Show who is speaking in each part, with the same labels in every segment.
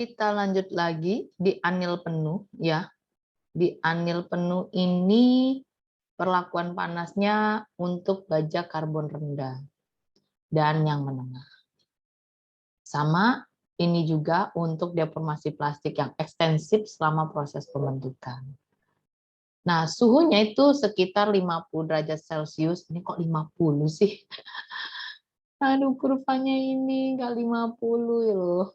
Speaker 1: Kita lanjut lagi di anil penuh ya. Di anil penuh ini perlakuan panasnya untuk baja karbon rendah dan yang menengah. Sama ini juga untuk deformasi plastik yang ekstensif selama proses pembentukan. Nah, suhunya itu sekitar 50 derajat Celcius. Ini kok 50 sih? Aduh, kurvanya ini nggak 50 ya loh.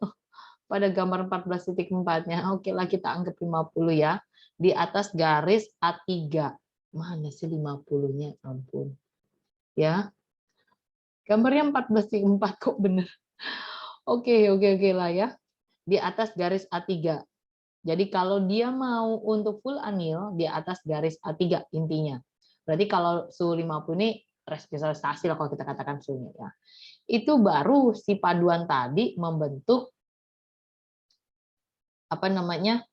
Speaker 1: Pada gambar 14.4-nya. Oke lah, kita anggap 50 ya. Di atas garis A3. Mana sih 50-nya? Ampun. Ya. Gambarnya 14.4 kok bener. Oke lah ya. Di atas garis A3. Jadi kalau dia mau untuk full anil di atas garis A3 intinya. Berarti kalau suhu 50 ini rekristalisasi lah kalau kita katakan suhunya ya. Itu baru si paduan tadi membentuk apa namanya?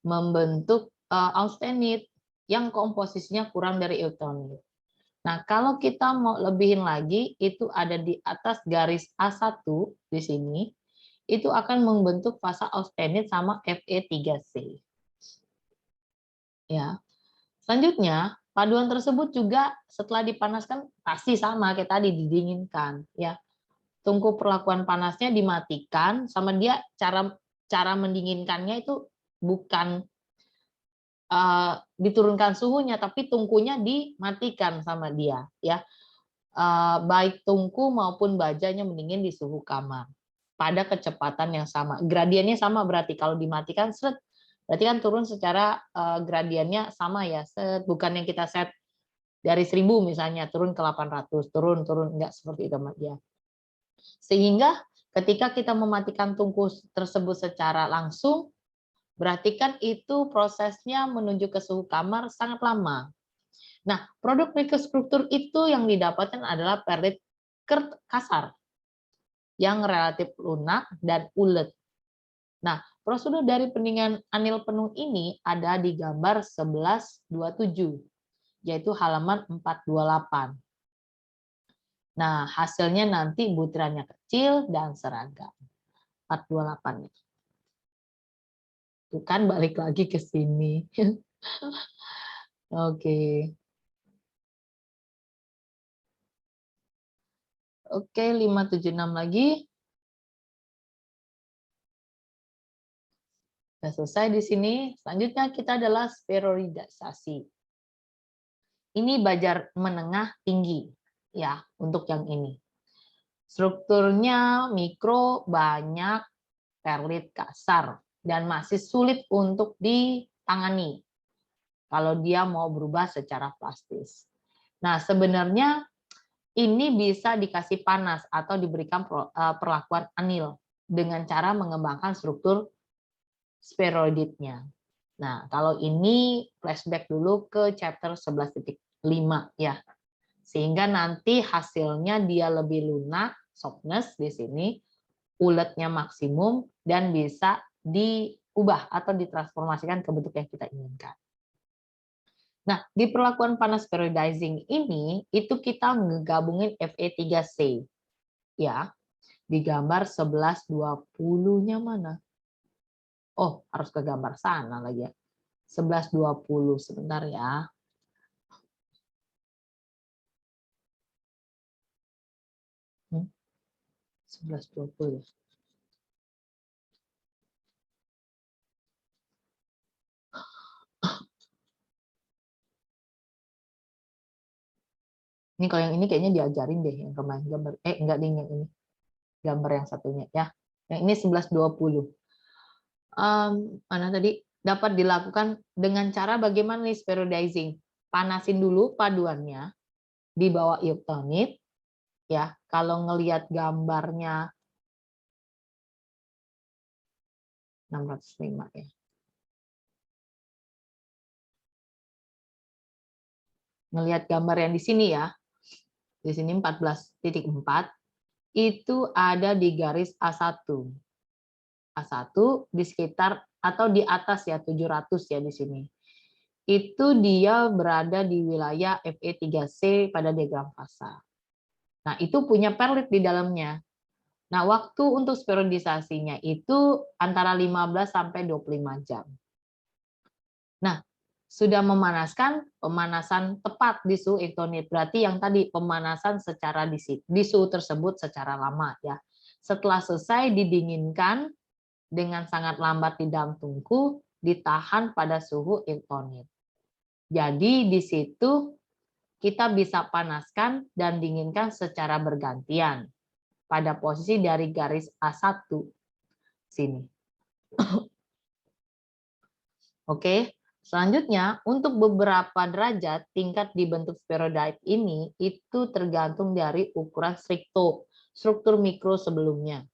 Speaker 1: Membentuk austenit yang komposisinya kurang dari eutonit. Nah, kalau kita mau lebihin lagi, itu ada di atas garis A1 di sini, itu akan membentuk fasa austenit sama Fe3C. Ya. Selanjutnya, paduan tersebut juga setelah dipanaskan pasti sama kayak tadi didinginkan, ya. Tungku perlakuan panasnya dimatikan sama dia cara mendinginkannya itu bukan diturunkan suhunya, tapi tungkunya dimatikan sama dia, ya. Baik tungku maupun bajanya mendingin di suhu kamar pada kecepatan yang sama. Gradiennya sama berarti kalau dimatikan set, berarti kan turun secara gradiennya sama ya. Set, bukan yang kita set dari 1000 misalnya turun ke 800, turun enggak seperti itu ya. Sehingga ketika kita mematikan tungku tersebut secara langsung, berarti kan itu prosesnya menuju ke suhu kamar sangat lama. Nah, produk mikrostruktur itu yang didapatkan adalah perlit kasar yang relatif lunak dan ulet. Nah, prosedur dari pendinginan anil penuh ini ada di gambar 1127, yaitu halaman 428. Nah, hasilnya nanti butirannya kecil dan seragam. 428. Itu kan balik lagi ke sini. Oke. Oke, 576 lagi. Sudah selesai di sini. Selanjutnya kita adalah spheroidisasi. Ini baja menengah tinggi ya untuk yang ini. Strukturnya mikro, banyak, perlit kasar dan masih sulit untuk ditangani kalau dia mau berubah secara plastis. Nah, sebenarnya ini bisa dikasih panas atau diberikan perlakuan anil dengan cara mengembangkan struktur spheroidnya. Nah, kalau ini flashback dulu ke chapter 11.5 ya. Sehingga nanti hasilnya dia lebih lunak, softness di sini, uletnya maksimum dan bisa diubah atau ditransformasikan ke bentuk yang kita inginkan. Nah, di perlakuan panas spheroidizing ini itu kita menggabungin Fe3C. Ya. Di gambar 1120-nya mana? Oh, harus ke gambar sana lagi ya. 1120 sebentar ya. Hmm, 1120 ya. Ini kalau yang ini kayaknya diajarin deh yang kemarin gambar. Enggak deh yang ini. Gambar yang satunya ya. Yang ini 1120. Mana tadi? Dapat dilakukan dengan cara bagaimana nih spheroidizing? Panasin dulu paduannya di bawah eutonit ya. Kalau ngelihat gambarnya 605 ya. Ngelihat gambar yang di sini ya. Di sini 14.4 itu ada di garis A1. A1 di sekitar atau di atas ya 700 ya di sini. Itu dia berada di wilayah Fe3C pada diagram fasa. Nah, itu punya perlit di dalamnya. Nah, waktu untuk periodisasinya itu antara 15 sampai 25 jam. Nah, sudah memanaskan, pemanasan tepat di suhu ektonit. Berarti yang tadi pemanasan secara di suhu tersebut secara lama ya. Setelah selesai didinginkan dengan sangat lambat di dalam tungku, ditahan pada suhu ektonit. Jadi di situ kita bisa panaskan dan dinginkan secara bergantian pada posisi dari garis A1 sini. Oke. Selanjutnya, untuk beberapa derajat, tingkat dibentuk spheroid ini itu tergantung dari ukuran struktur mikro sebelumnya.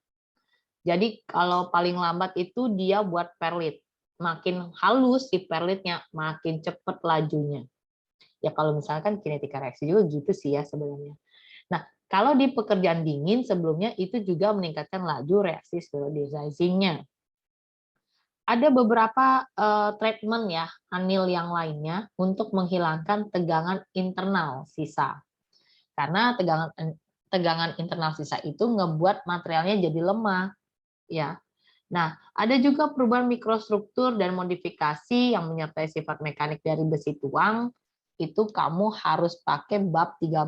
Speaker 1: Jadi kalau paling lambat itu dia buat perlit. Makin halus si perlitnya, makin cepat lajunya. Ya kalau misalkan kinetika reaksi juga gitu sih ya sebenarnya. Nah, kalau di pekerjaan dingin sebelumnya itu juga meningkatkan laju reaksi spheroidizing-nya. Ada beberapa treatment ya, anil yang lainnya untuk menghilangkan tegangan internal sisa. Karena tegangan internal sisa itu ngebuat materialnya jadi lemah, ya. Nah, ada juga perubahan mikrostruktur dan modifikasi yang menyertai sifat mekanik dari besi tuang, itu kamu harus pakai bab 13.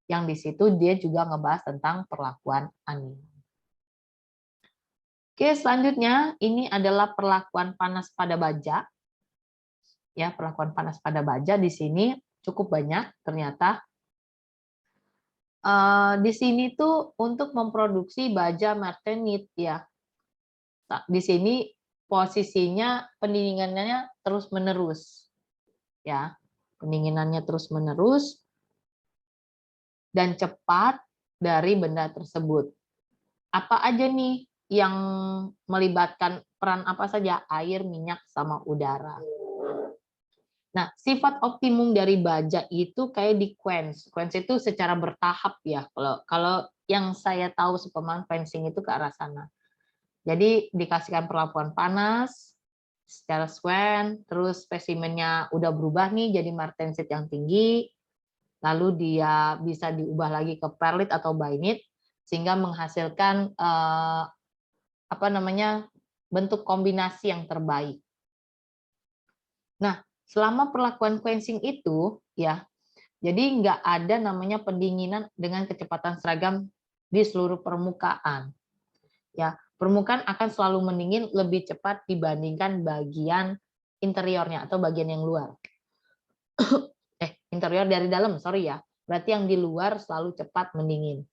Speaker 1: Yang di situ dia juga ngebahas tentang perlakuan anil. Oke, selanjutnya ini adalah perlakuan panas pada baja. Ya, perlakuan panas pada baja di sini cukup banyak ternyata. Di sini tuh untuk memproduksi baja martenit ya. Di sini posisinya pendinginannya terus-menerus. Ya, pendinginannya terus-menerus dan cepat dari benda tersebut. Apa aja nih yang melibatkan peran apa saja? Air, minyak, sama udara. Nah, sifat optimum dari baja itu kayak di quench. Quench itu secara bertahap ya. Kalau yang saya tahu sepemahaman quenching itu ke arah sana. Jadi dikasihkan perlakuan panas secara swan, terus spesimennya udah berubah nih jadi martensit yang tinggi, lalu dia bisa diubah lagi ke perlit atau bainit sehingga menghasilkan apa namanya bentuk kombinasi yang terbaik. Nah, selama perlakuan quenching itu ya, jadi nggak ada namanya pendinginan dengan kecepatan seragam di seluruh permukaan. Ya, permukaan akan selalu mendingin lebih cepat dibandingkan bagian interiornya atau bagian yang luar. Interior dari dalam, sorry ya. Berarti yang di luar selalu cepat mendingin.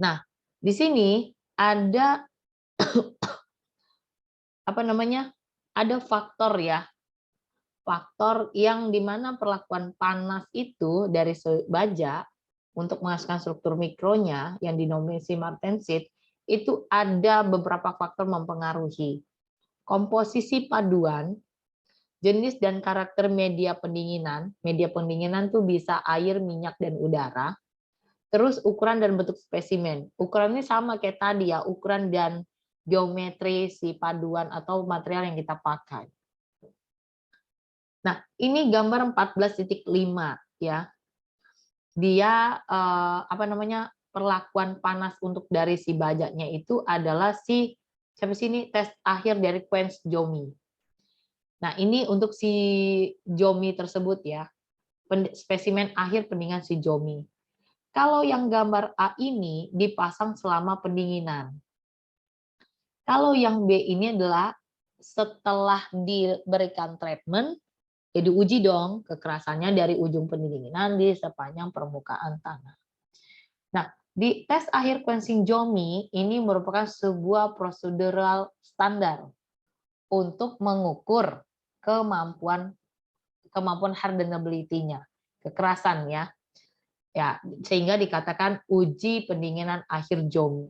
Speaker 1: Nah, di sini ada apa namanya? Ada faktor ya. Faktor yang dimana perlakuan panas itu dari baja untuk menghasilkan struktur mikronya yang dinominasi martensit itu ada beberapa faktor mempengaruhi komposisi paduan, jenis dan karakter media pendinginan. Media pendinginan tuh bisa air, minyak, dan udara. Terus ukuran dan bentuk spesimen. Ukurannya sama kayak tadi ya, ukuran dan geometri si paduan atau material yang kita pakai. Nah, ini gambar 14.5 ya. Dia apa namanya? Perlakuan panas untuk dari si bajanya itu adalah si sampai sini tes akhir dari quench Jomi. Nah, ini untuk si Jomi tersebut ya. Spesimen akhir pendinginan si Jomi. Kalau yang gambar A ini dipasang selama pendinginan. Kalau yang B ini adalah setelah diberikan treatment, ya diuji dong kekerasannya dari ujung pendinginan di sepanjang permukaan tanah. Nah, di tes akhir quenching Jomi ini merupakan sebuah prosedural standar untuk mengukur kemampuan hardenability-nya, kekerasan ya. Ya, sehingga dikatakan uji pendinginan akhir Jomi.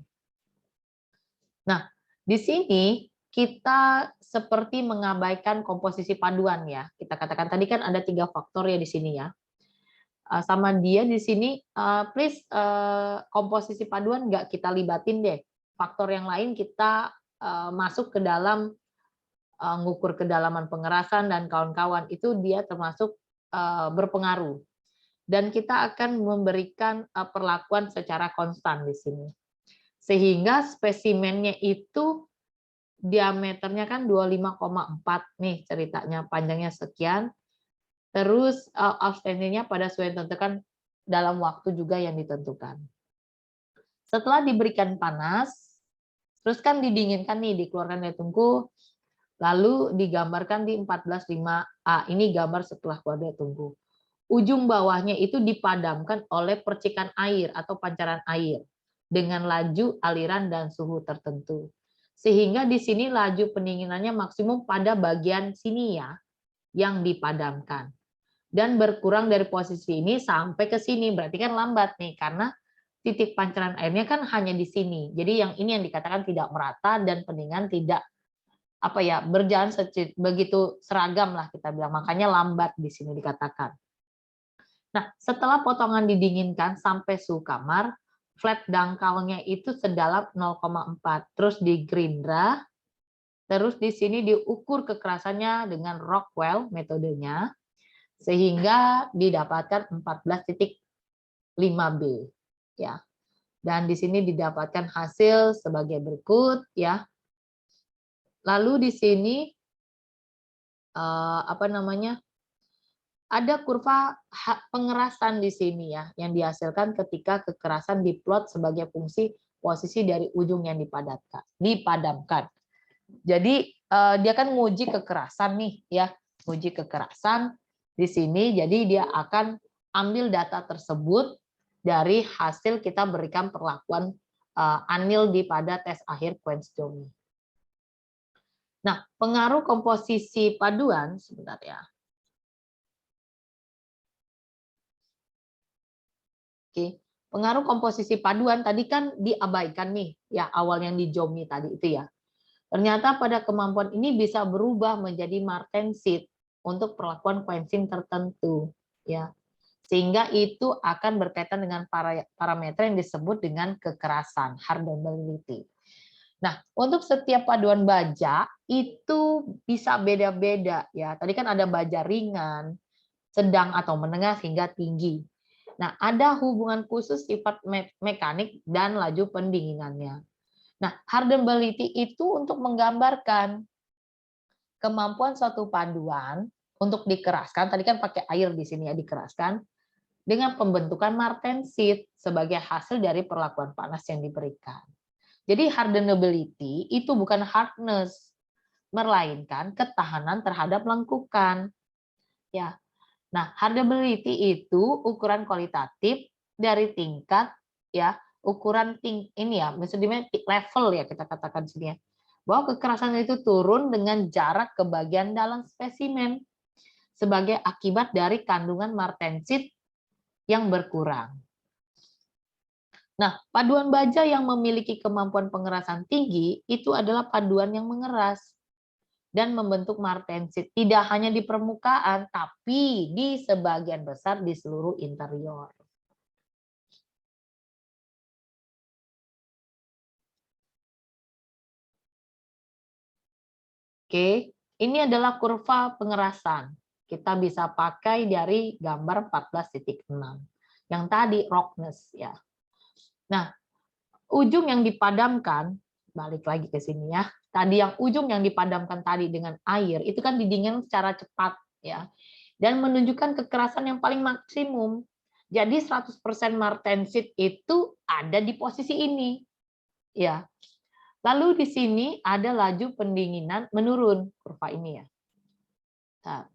Speaker 1: Nah, di sini kita seperti mengabaikan komposisi paduan ya. Kita katakan tadi kan ada 3 faktor ya di sini ya. Sama dia di sini, please komposisi paduan nggak kita libatin deh. Faktor yang lain kita masuk ke dalam ngukur kedalaman pengerasan dan kawan-kawan itu dia termasuk berpengaruh. dan kita akan memberikan perlakuan secara konstan di sini. Sehingga spesimennya itu diameternya kan 25,4 nih ceritanya, panjangnya sekian. Terus outstandingnya pada suhu yang ditentukan dalam waktu juga yang ditentukan. Setelah diberikan panas, terus kan didinginkan nih, dikeluarkan dari tungku, lalu digambarkan di 14.5a. Ini gambar setelah keluar dari tungku. Ujung bawahnya itu dipadamkan oleh percikan air atau pancaran air dengan laju, aliran, dan suhu tertentu. Sehingga di sini laju pendinginannya maksimum pada bagian sini ya, yang dipadamkan. Dan berkurang dari posisi ini sampai ke sini, berarti kan lambat nih, karena titik pancaran airnya kan hanya di sini. Jadi yang ini yang dikatakan tidak merata dan pendinginan tidak berjalan begitu seragam lah kita bilang. Makanya lambat di sini dikatakan. Nah, setelah potongan didinginkan sampai suhu kamar, flat dangkalnya itu sedalam 0,4. Terus digerindra, terus di sini diukur kekerasannya dengan Rockwell metodenya, sehingga didapatkan 14.5B ya. Dan di sini didapatkan hasil sebagai berikut ya. Lalu di sini ada kurva pengerasan di sini ya yang dihasilkan ketika kekerasan diplot sebagai fungsi posisi dari ujung yang dipadamkan. Jadi dia kan menguji kekerasan nih ya, menguji kekerasan di sini. Jadi dia akan ambil data tersebut dari hasil kita berikan perlakuan anil pada tes akhir Queensjomy. Nah, pengaruh komposisi paduan sebentar ya. Oke, pengaruh komposisi paduan tadi kan diabaikan nih ya, awal yang di Jomy tadi itu ya. Ternyata pada kemampuan ini bisa berubah menjadi martensit untuk perlakuan quenching tertentu ya. Sehingga itu akan berkaitan dengan parameter yang disebut dengan kekerasan, hardenability. Nah, untuk setiap paduan baja itu bisa beda-beda ya. Tadi kan ada baja ringan, sedang atau menengah hingga tinggi. Nah, ada hubungan khusus sifat mekanik dan laju pendinginannya. Nah, hardenability itu untuk menggambarkan kemampuan suatu paduan untuk dikeraskan, tadi kan pakai air di sini ya, dikeraskan, dengan pembentukan martensit sebagai hasil dari perlakuan panas yang diberikan. Jadi hardenability itu bukan hardness, melainkan ketahanan terhadap lengkukan. Ya. Nah, hardenability itu ukuran kualitatif dari tingkat ya, ukuran ini ya, maksudnya level ya kita katakan sini ya. Bahwa kekerasan itu turun dengan jarak ke bagian dalam spesimen sebagai akibat dari kandungan martensit yang berkurang. Nah, paduan baja yang memiliki kemampuan pengerasan tinggi itu adalah paduan yang mengeras dan membentuk martensit tidak hanya di permukaan, tapi di sebagian besar di seluruh interior. Oke, ini adalah kurva pengerasan. Kita bisa pakai dari gambar 14.6. Yang tadi roughness ya. Nah, ujung yang dipadamkan, balik lagi ke sini ya. Tadi yang ujung yang dipadamkan tadi dengan air, itu kan didinginkan secara cepat ya. Dan menunjukkan kekerasan yang paling maksimum. Jadi 100% martensit itu ada di posisi ini. Ya. Lalu di sini ada laju pendinginan menurun, kurva ini ya. Nah.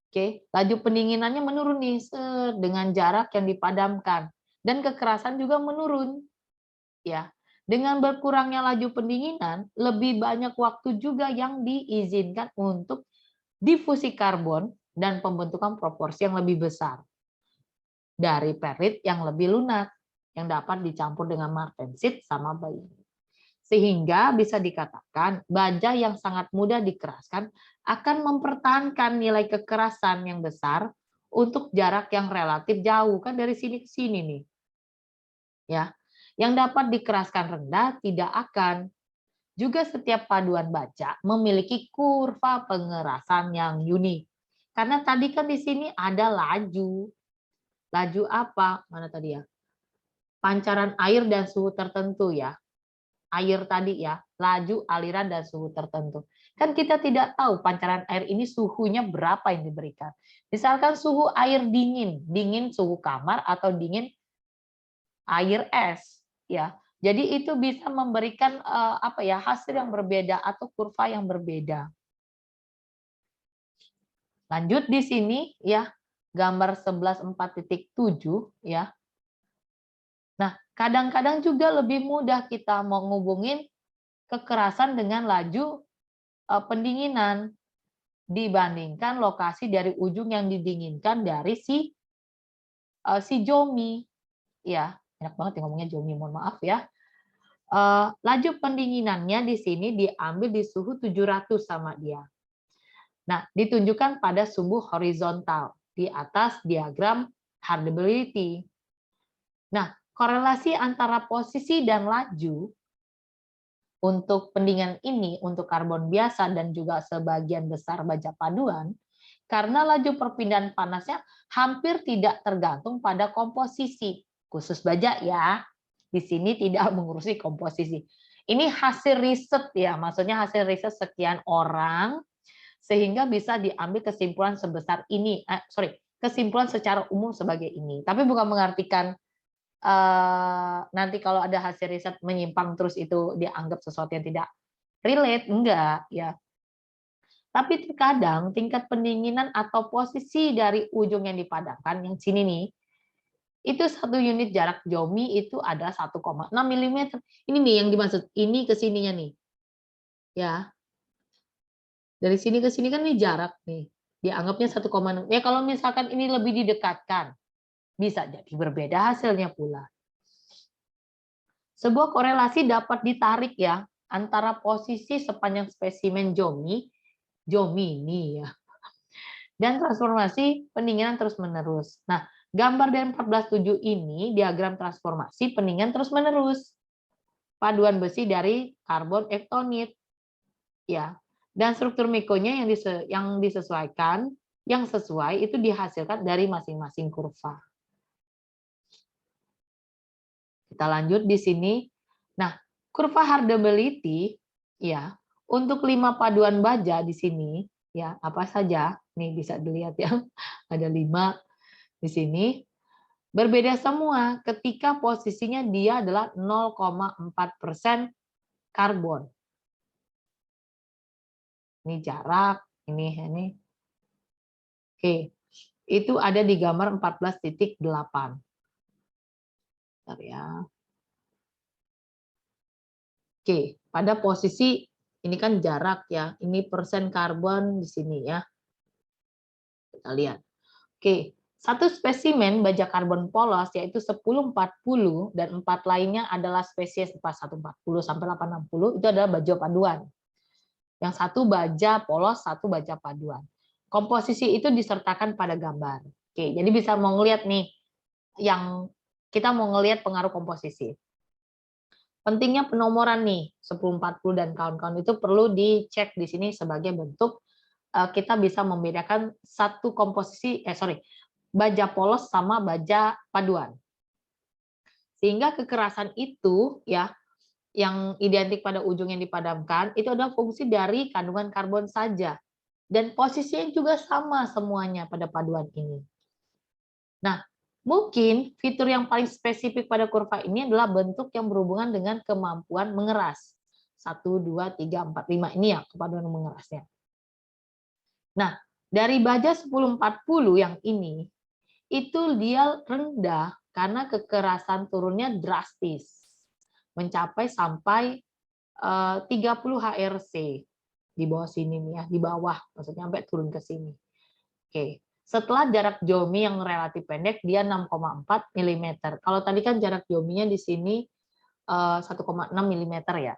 Speaker 1: Oke, laju pendinginannya menurun nih dengan jarak yang dipadamkan dan kekerasan juga menurun. Ya. Dengan berkurangnya laju pendinginan, lebih banyak waktu juga yang diizinkan untuk difusi karbon dan pembentukan proporsi yang lebih besar dari perit yang lebih lunak yang dapat dicampur dengan martensit sama bayi. Sehingga bisa dikatakan baja yang sangat mudah dikeraskan akan mempertahankan nilai kekerasan yang besar untuk jarak yang relatif jauh, kan dari sini ke sini nih. Ya. Yang dapat dikeraskan rendah tidak akan. Juga setiap paduan baja memiliki kurva pengerasan yang unik. Karena tadi kan di sini ada laju. Laju apa? Mana tadi ya? Pancaran air dan suhu tertentu ya. Air tadi ya, laju, aliran, dan suhu tertentu. Kan kita tidak tahu pancaran air ini suhunya berapa yang diberikan. Misalkan suhu air dingin, dingin suhu kamar atau dingin air es, ya. Jadi itu bisa memberikan apa ya, hasil yang berbeda atau kurva yang berbeda. Lanjut di sini ya, gambar 11.4.7 ya. Nah, kadang-kadang juga lebih mudah kita mau ngubungin kekerasan dengan laju pendinginan dibandingkan lokasi dari ujung yang didinginkan dari si Jomi. Ya, enak banget ya ngomongnya Jomi, mohon maaf ya. Laju pendinginannya di sini diambil di suhu 700 sama dia. Nah, ditunjukkan pada sumbu horizontal di atas diagram hardenability. Nah, korelasi antara posisi dan laju untuk pendinginan ini, untuk karbon biasa dan juga sebagian besar baja paduan, karena laju perpindahan panasnya hampir tidak tergantung pada komposisi. Khusus baja ya, di sini tidak mengurusi komposisi. Ini hasil riset ya, maksudnya hasil riset sekian orang, sehingga bisa diambil kesimpulan sebesar ini, kesimpulan secara umum sebagai ini. Tapi bukan mengartikan nanti kalau ada hasil riset menyimpang terus itu dianggap sesuatu yang tidak relate, enggak ya. Tapi terkadang tingkat pendinginan atau posisi dari ujung yang dipadamkan, yang sini nih, itu 1 unit jarak Jomi itu ada 1,6 mm. Ini nih yang dimaksud, ini ke sininya nih. Ya. Dari sini ke sini kan ini jarak nih. Dianggapnya 1,6. Ya kalau misalkan ini lebih didekatkan, bisa jadi berbeda hasilnya pula. Sebuah korelasi dapat ditarik ya antara posisi sepanjang spesimen Jomi ini ya, dan transformasi pendinginan terus-menerus. Nah, gambar dari 14.7 ini diagram transformasi pendinginan terus-menerus. Paduan besi dari karbon ektonit. Ya. Dan struktur mikonya yang disesuaikan, yang sesuai itu dihasilkan dari masing-masing kurva. Kita lanjut di sini. Nah, kurva hardenability ya, untuk 5 paduan baja di sini ya, apa saja? Nih bisa dilihat ya. Ada 5 di sini. Berbeda semua ketika posisinya dia adalah 0,4% karbon. Ini jarak, ini. Oke. Itu ada di gambar 14.8. Bentar ya. Oke, pada posisi ini kan jarak ya. Ini persen karbon di sini ya. Kita lihat. Oke, satu spesimen baja karbon polos yaitu 1040 dan 4 lainnya adalah spesies 4140 sampai 860 itu adalah baja paduan. Yang satu baja polos, satu baja paduan. Komposisi itu disertakan pada gambar. Oke, jadi bisa mau ngelihat nih yang kita mau ngelihat pengaruh komposisi. Pentingnya penomoran nih 1040 dan kawan-kawan itu perlu dicek di sini sebagai bentuk kita bisa membedakan satu komposisi baja polos sama baja paduan. Sehingga kekerasan itu ya yang identik pada ujung yang dipadamkan itu adalah fungsi dari kandungan karbon saja dan posisinya juga sama semuanya pada paduan ini. Nah, mungkin fitur yang paling spesifik pada kurva ini adalah bentuk yang berhubungan dengan kemampuan mengeras. 1, 2, 3, 4, 5 ini ya kepaduan mengerasnya. Nah, dari baja 1040 yang ini, itu dia rendah karena kekerasan turunnya drastis. Mencapai sampai 30 HRC. Di bawah sini nih ya, di bawah, maksudnya sampai turun ke sini. Oke. Setelah jarak Jomi yang relatif pendek, dia 6,4 mm. Kalau tadi kan jarak Jominya di sini 1,6 mm ya.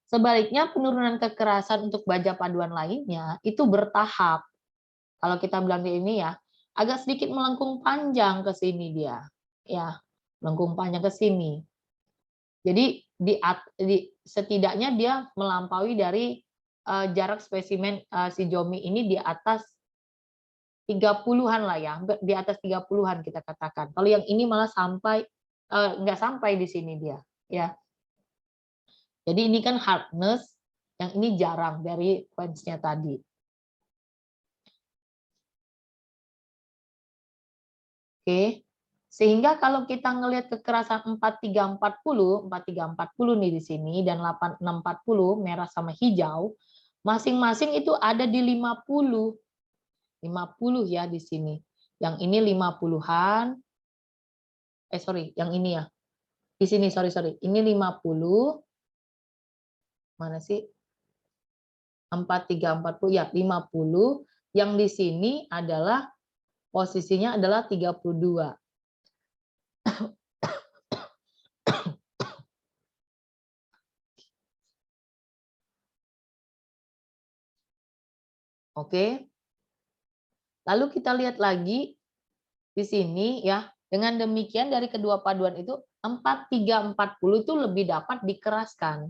Speaker 1: Sebaliknya penurunan kekerasan untuk baja paduan lainnya itu bertahap. Kalau kita bilang di ini ya, agak sedikit melengkung panjang ke sini dia. Ya, melengkung panjang ke sini. Jadi setidaknya dia melampaui dari jarak spesimen si Jomi ini di atas 30-an lah ya, di atas 30-an kita katakan. Kalau yang ini malah sampai nggak sampai di sini dia, ya. Jadi ini kan hardness, yang ini jarang dari quench-nya tadi. Oke. Sehingga kalau kita ngelihat kekerasan 4340 nih di sini dan 8640 merah sama hijau, masing-masing itu ada di 50 ya di sini. Yang ini 50-an. Sorry, yang ini ya. Di sini, sorry. Ini 50. Mana sih? 4340 ya, 50. Yang di sini adalah posisinya adalah 32. Oke. Lalu kita lihat lagi di sini ya. Dengan demikian dari kedua paduan itu 4340 itu lebih dapat dikeraskan.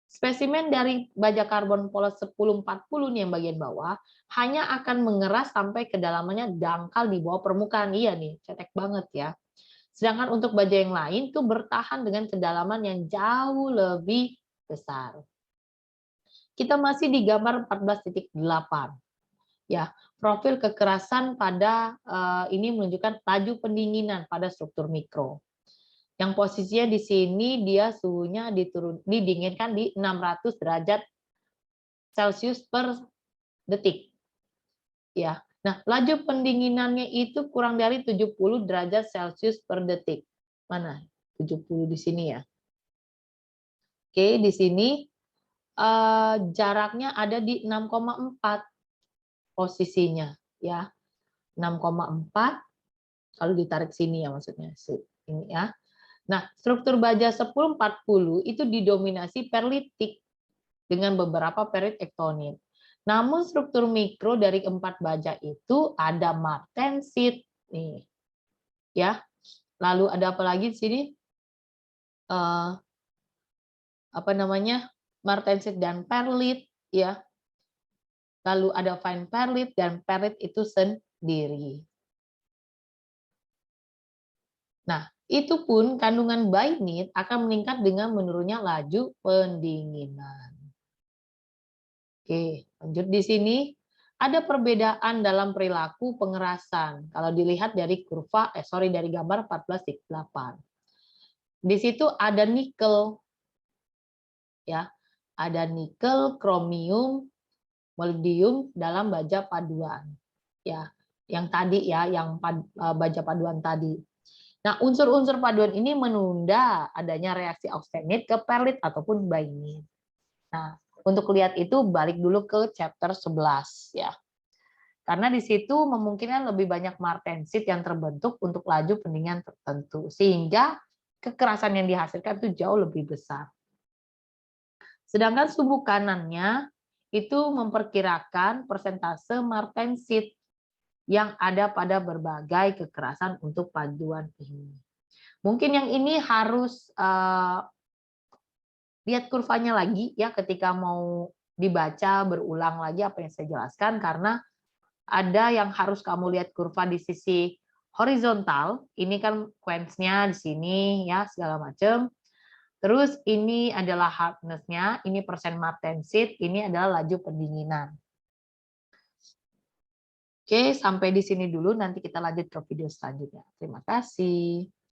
Speaker 1: Spesimen dari baja karbon polos 1040 nih yang bagian bawah hanya akan mengeras sampai kedalamannya dangkal di bawah permukaan. Iya nih, cetek banget ya. Sedangkan untuk baja yang lain tuh bertahan dengan kedalaman yang jauh lebih besar. Kita masih di gambar 14.8. Ya, profil kekerasan pada ini menunjukkan laju pendinginan pada struktur mikro. Yang posisinya di sini dia suhunya didinginkan di 600 derajat Celcius per detik. Ya. Nah, laju pendinginannya itu kurang dari 70 derajat Celcius per detik. Mana? 70 di sini ya. Oke, di sini jaraknya ada di 6,4 posisinya ya. 6,4 kalau ditarik sini ya maksudnya. Ini ya. Nah, struktur baja 1040 itu didominasi perlitik dengan beberapa perit tektonit. Namun struktur mikro dari 4 baja itu ada martensit nih. Ya. Lalu ada apa lagi di sini? Apa namanya? Martensit dan perlit ya. Lalu ada fine perlit dan perlit itu sendiri. Nah, itu pun kandungan bainit akan meningkat dengan menurunnya laju pendinginan. Oke, lanjut di sini. Ada perbedaan dalam perilaku pengerasan. Kalau dilihat dari dari gambar 14.8. Di situ ada nikel. Ya. Ada nikel, kromium, molybdium dalam baja paduan. Ya, yang tadi ya, yang baja paduan tadi. Nah, unsur-unsur paduan ini menunda adanya reaksi austenit ke perlit ataupun bainit. Nah, untuk lihat itu balik dulu ke chapter 11 ya. Karena di situ memungkinkan lebih banyak martensit yang terbentuk untuk laju pendinginan tertentu sehingga kekerasan yang dihasilkan itu jauh lebih besar. Sedangkan sumbu kanannya itu memperkirakan persentase martensit yang ada pada berbagai kekerasan untuk paduan ini. Mungkin yang ini harus lihat kurvanya lagi ya ketika mau dibaca berulang lagi apa yang saya jelaskan, karena ada yang harus kamu lihat kurva di sisi horizontal, ini kan quench-nya di sini ya segala macam. Terus ini adalah hardness-nya, ini persen martensit, ini adalah laju pendinginan. Oke, sampai di sini dulu, nanti kita lanjut ke video selanjutnya. Terima kasih.